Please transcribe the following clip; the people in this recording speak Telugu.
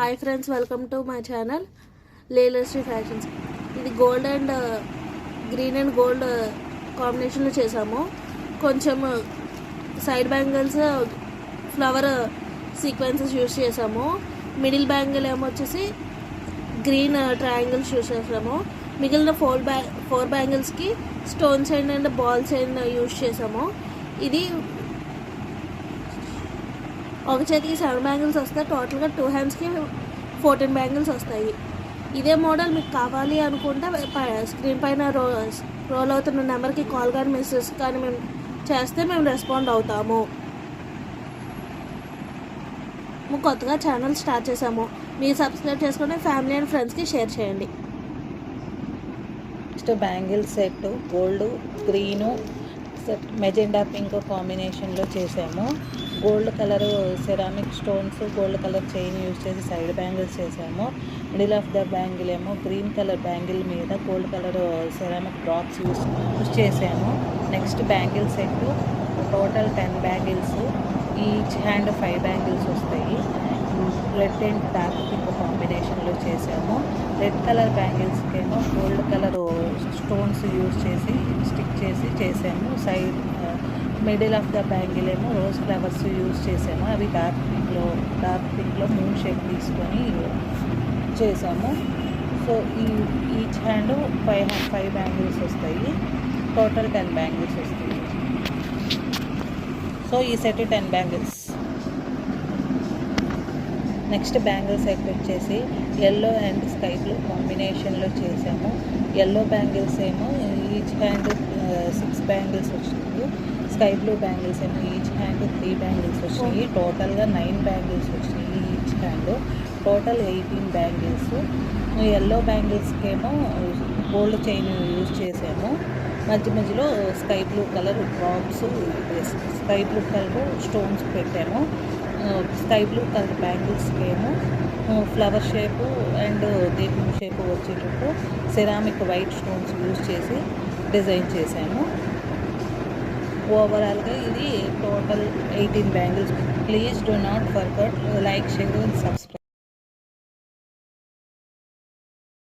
Hi friends, welcome to my channel Leelasri fashions. ఇది gold and green and gold కాంబినేషన్లో చేసాము. కొంచెం side bangles flower sequences use చేసాము. మిడిల్ బ్యాంగిల్ ఏమో వచ్చేసి గ్రీన్ ట్రయాంగిల్స్ యూస్ చేసాము. మిగిలిన ఫోర్ బ్యాంగిల్స్కి stone chain and ball chain use చేసాము. ఇది ఒక చేతికి 7 బ్యాంగిల్స్ వస్తాయి. టోటల్గా 2 హ్యాండ్స్కి 14 బ్యాంగిల్స్ వస్తాయి. ఇదే మోడల్ మీకు కావాలి అనుకుంటే స్క్రీన్ పైన రోల్ అవుతున్న నెంబర్కి కాల్ కానీ మెసేజ్ కానీ మేము చేస్తే మేము రెస్పాండ్ అవుతాము. మేము కొత్తగా ఛానల్ స్టార్ట్ చేసాము. మీరు సబ్స్క్రైబ్ చేసుకుని ఫ్యామిలీ అండ్ ఫ్రెండ్స్కి షేర్ చేయండి. Next bangle set gold green magenta pink కాంబినేషన్లో చేసాము. Gold colour ceramic stones gold colour chain use చేసి సైడ్ బ్యాంగిల్స్ చేసాము. మిడిల్ ఆఫ్ ద బ్యాంగిల్ ఏమో గ్రీన్ కలర్ బ్యాంగిల్ మీద gold colour ceramic drops use చేసాము. Next bangle set total 10 bangles, each hand 5 bangles వస్తాయి. రెడ్ అండ్ డార్క్ పింక్ కాంబినేషన్లో చేసాము. రెడ్ కలర్ బ్యాంగిల్స్కి ఏమో గోల్డ్ కలర్ స్టోన్స్ యూజ్ చేసి స్టిక్ చేసి చేసాము. Side middle of the bangle ఏమో రోజ్ ఫ్లవర్స్ యూజ్ చేసాము. అవి డార్క్ పింక్లో మూన్ షేప్ తీసుకొని చేసాము. సో ఈచ్ హ్యాండ్ 5 బ్యాంగిల్స్ వస్తాయి. టోటల్ 10 బ్యాంగిల్స్ వస్తాయి. సో ఈ set 10 bangles. Next bangle set వచ్చేసి ఎల్లో అండ్ స్కై బ్లూ కాంబినేషన్లో చేసాము. ఎల్లో బ్యాంగిల్స్ ఏమో ఈచ్ హ్యాండ్ 6 బ్యాంగిల్స్ వచ్చినాయి. స్కై బ్లూ బ్యాంగిల్స్ ఏమో ఈచ్ హ్యాండ్ 3 బ్యాంగిల్స్ వచ్చినాయి. టోటల్గా 9 బ్యాంగిల్స్ వచ్చినాయి each hand. Total 18 bangles. Yellow బ్యాంగిల్స్కి ఏమో గోల్డ్ చైన్ యూజ్ చేసాము. మధ్యలో sky blue colour drops sky blue colour stones పెట్టాము. స్కై బ్లూ కలర్ బ్యాంగిల్స్కి ఏమో ఫ్లవర్ షేపు అండ్ దీపం షేపు వచ్చేటట్టు సెరామిక్ వైట్ స్టోన్స్ యూజ్ చేసి డిజైన్ చేశాము. ఓవరాల్గా ఇది total 18 bangles. Please do not forget like, share and subscribe.